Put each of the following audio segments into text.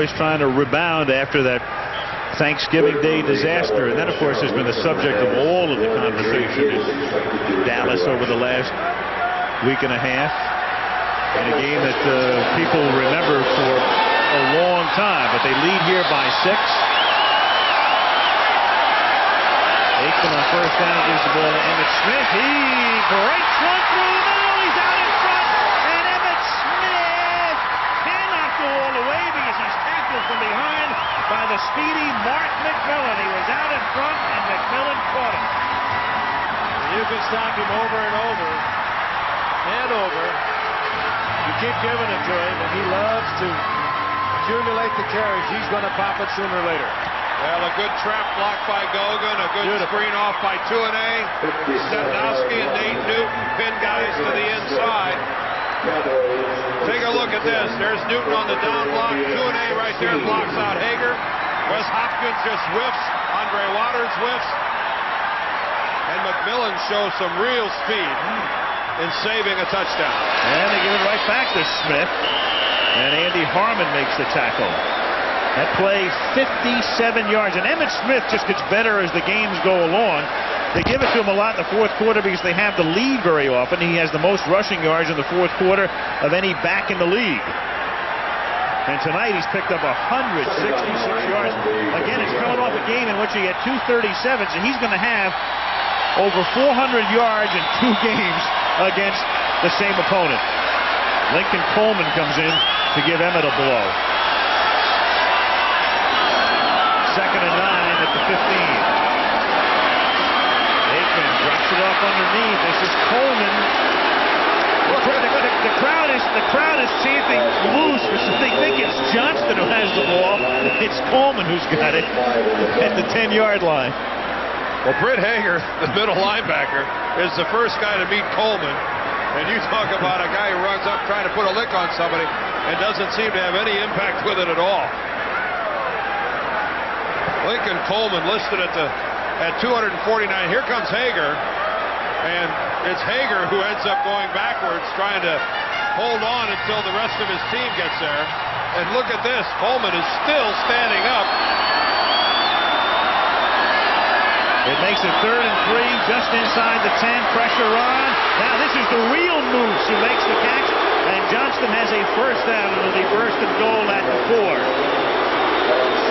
Cowboys trying to rebound after that Thanksgiving Day disaster. And that, of course, has been the subject of all of the conversation in Dallas over the last week and a half. In a game that people remember for a long time. But they lead here by 6. Aikman on first down gives the ball to Emmitt Smith. He breaks one through the middle. He's out in front. And Emmitt Smith cannot go all the way because he's tackled from behind by the speedy Mark McMillan. He was out in front and McMillan caught him. You can stop him over and over and over. You keep giving it to him, and he loves to accumulate the carries. He's going to pop it sooner or later. Well, a good trap block by Gogan, a good screen off by Tuanay. Stepnowski and Nate Newton pin guys to the inside. Take a look at this. There's Newton on the down block. Tuanay right there blocks out Hager. Wes Hopkins just whiffs. Andre Waters whiffs. And McMillan shows some real speed in saving a touchdown. And they give it right back to Smith. And Andy Harmon makes the tackle. That play, 57 yards. And Emmitt Smith just gets better as the games go along. They give it to him a lot in the fourth quarter because they have the lead very often. He has the most rushing yards in the fourth quarter of any back in the league. And tonight he's picked up 166 yards. Again, it's coming off a game in which he had 237, so he's going to have over 400 yards in 2 games against the same opponent. Lincoln Coleman comes in to give Emmett a blow. 2nd and 9 at the 15. Aikman drops it off underneath. This is Coleman. The crowd is chanting loose. They think it's Johnston who has the ball. It's Coleman who's got it at the 10-yard line. Well, Britt Hager, the middle linebacker, is the first guy to meet Coleman. And you talk about a guy who runs up trying to put a lick on somebody and doesn't seem to have any impact with it at all. Lincoln Coleman listed at 249. Here comes Hager, and it's Hager who ends up going backwards, trying to hold on until the rest of his team gets there. And look at this, Coleman is still standing up. It makes it 3rd and 3, just inside the 10. Pressure on. Now this is the real Moose who makes the catch, and Johnston has a first down. It'll be 1st and goal at the 4.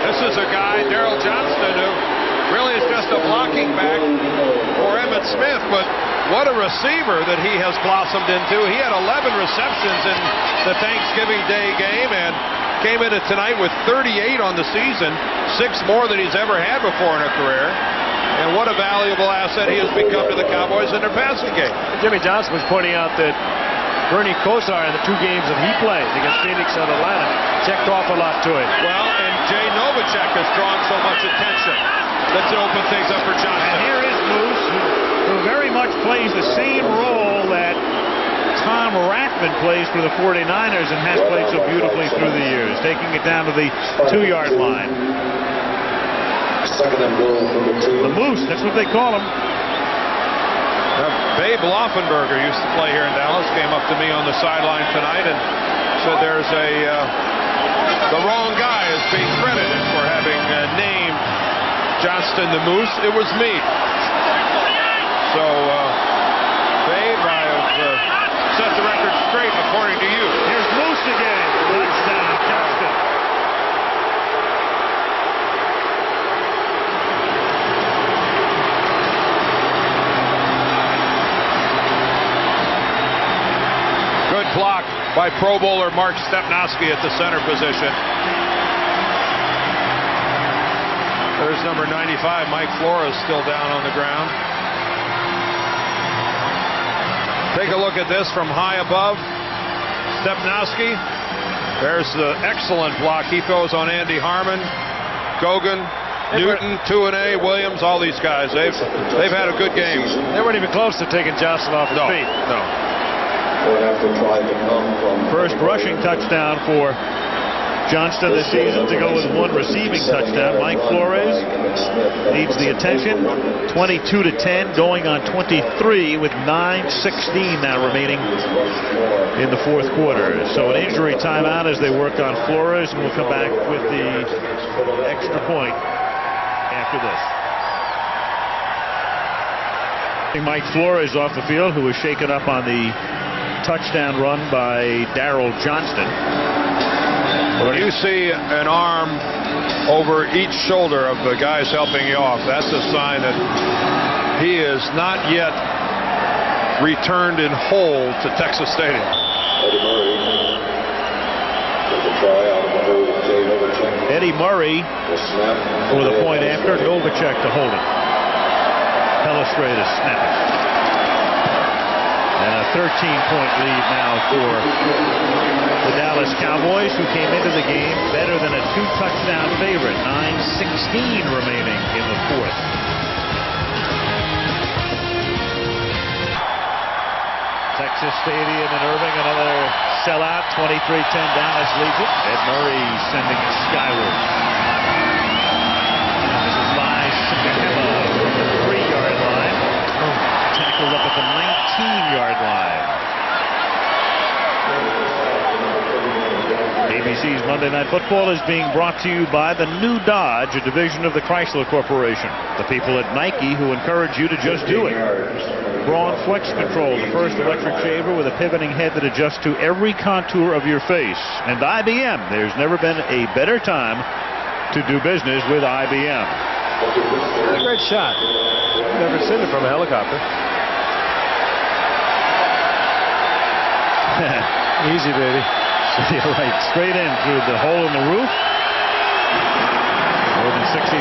This is a guy, Darrell Johnston, who really is just a blocking back for Emmitt Smith, but what a receiver that he has blossomed into. He had 11 receptions in the Thanksgiving Day game and came into tonight with 38 on the season, 6 more than he's ever had before in a career. And what a valuable asset he has become to the Cowboys in their passing game. Jimmy Johnson was pointing out that Bernie Kosar in the 2 games that he played against Phoenix and Atlanta checked off a lot to him. Well, and Jay Novacek has drawn so much attention. Let's open things up for Johnson. And here is Moose, who very much plays the same role that Tom Rathman plays for the 49ers and has played so beautifully through the years, taking it down to the 2-yard line. 2nd and goal, number 2. The Moose, that's what they call him. Babe Laufenberger used to play here in Dallas, came up to me on the sideline tonight and said there's the wrong guy is being credited for having named Johnston the Moose. It was me. So, Babe, I have set the record straight according to you. Here's Moose again. Touchdown, Johnston. Good block by Pro Bowler Mark Stepnowski at the center position. There's number 95, Mike Flores, still down on the ground. Take a look at this from high above. Stepnowski. There's the excellent block he throws on Andy Harmon, Gogan, Newton, Tuanay, Williams, all these guys. They've had a good game. They weren't even close to taking Johnson off his feet. No. First rushing touchdown for Johnston this season to go with 1 receiving touchdown. Mike Flores needs the attention. 22-10, going on 23 with 9:16 now remaining in the 4th quarter. So an injury timeout as they work on Flores, and we'll come back with the extra point after this. Mike Flores off the field, who was shaken up on the touchdown run by Darryl Johnston. When you see an arm over each shoulder of the guys helping you off, that's a sign that he is not yet returned in whole to Texas Stadium. Eddie Murray with a point after. Novacek to hold it. Pellestrada snapping. And a 13-point lead now for the Dallas Cowboys, who came into the game better than a 2-touchdown favorite. 9:16 remaining in the 4th. Texas Stadium in Irving, another sellout. 23-10 Dallas leads it. Ed Murray sending it skyward. This is by Sakakema from the 3-yard line. Tackled up at the 19-yard line. ABC's Monday Night Football is being brought to you by the new Dodge, a division of the Chrysler Corporation. The people at Nike who encourage you to just do it. Braun Flex Control, the first electric shaver with a pivoting head that adjusts to every contour of your face. And IBM, there's never been a better time to do business with IBM. A great shot. Never seen it from a helicopter. Easy, baby. Right, straight in through the hole in the roof. More than 60,000.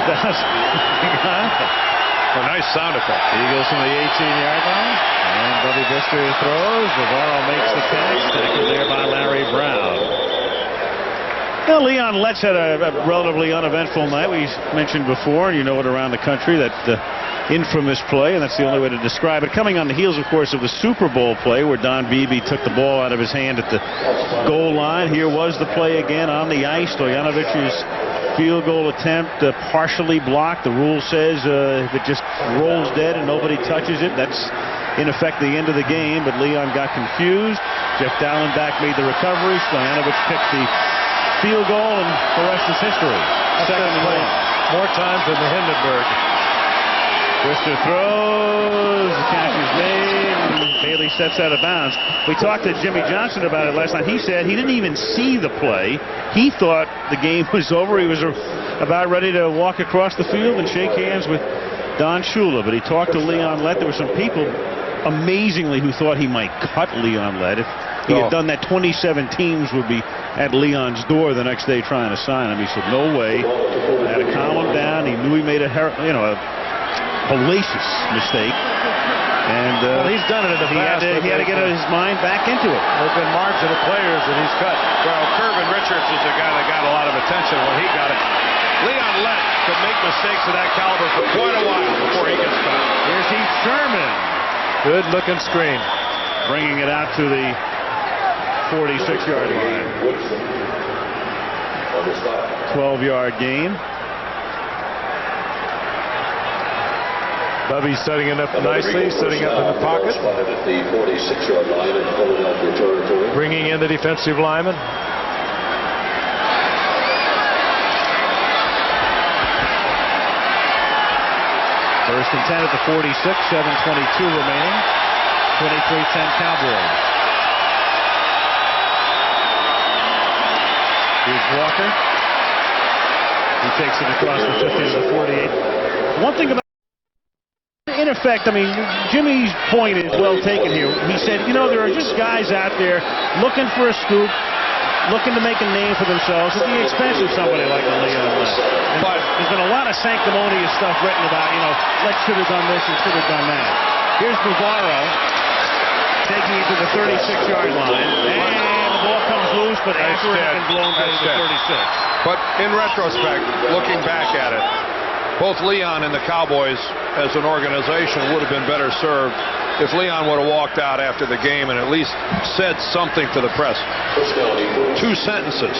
A nice sound effect. Eagles from the 18-yard line. And Bubby Brister throws. Navarro makes the catch. Tackled there by Larry Brown. Well, Leon Letts had a relatively uneventful night. We mentioned before, and you know it around the country, that infamous play, and that's the only way to describe it. Coming on the heels, of course, of the Super Bowl play where Don Beebe took the ball out of his hand at the goal line. Here was the play again on the ice. Stoyanovic's field goal attempt partially blocked. The rule says if it just rolls dead and nobody touches it, that's in effect the end of the game. But Leon got confused. Jeff Dallenbach made the recovery. Stojanovic picked the field goal, and the rest is history. Second play. More times than the Hindenburg. Brister throws, the catch is made, and Bailey steps out of bounds. We talked to Jimmy Johnson about it last night. He said he didn't even see the play. He thought the game was over. He was about ready to walk across the field and shake hands with Don Shula, but he talked to Leon Lett. There were some people, amazingly, who thought he might cut Leon Lett. If he had done that, 27 teams would be at Leon's door the next day trying to sign him. He said, no way. I had to calm him down. He knew he made a hellacious mistake, and well, he's done it in the past. He had to get his mind back into it. There have been marginal players that he's cut. Well, Kirvin Richards is a guy that got a lot of attention when he got it. Leon Lett could make mistakes of that caliber for quite a while before he gets cut. Here's Heath Sherman. Good looking screen. Bringing it out to the 46-yard line. 12-yard gain. Bubby's setting it up nicely, setting up in the pocket. Bringing in the defensive lineman. First and 10 at the 46, 7:22 remaining. 23-10 Cowboys. Here's Walker. He takes it across the 50 to the 48. One thing about, in effect, I mean, Jimmy's point is well taken here. He said, you know, there are just guys out there looking for a scoop, looking to make a name for themselves at the expense of somebody like Leon Lett. But there's been a lot of sanctimonious stuff written about, you know, Lett should have done this and should have done that. Here's Navarro taking it to the 36-yard line, and the ball comes loose, but after it had been blown to the 36. But in retrospect, looking back at it, both Leon and the Cowboys as an organization would have been better served if Leon would have walked out after the game and at least said something to the press. 2 sentences.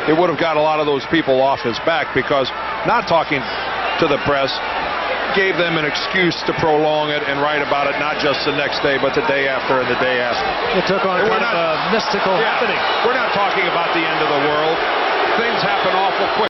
it would have got a lot of those people off his back, because not talking to the press gave them an excuse to prolong it and write about it not just the next day, but the day after and the day after. It took on kind of a mystical happening. We're not talking about the end of the world. Things happen awful quick.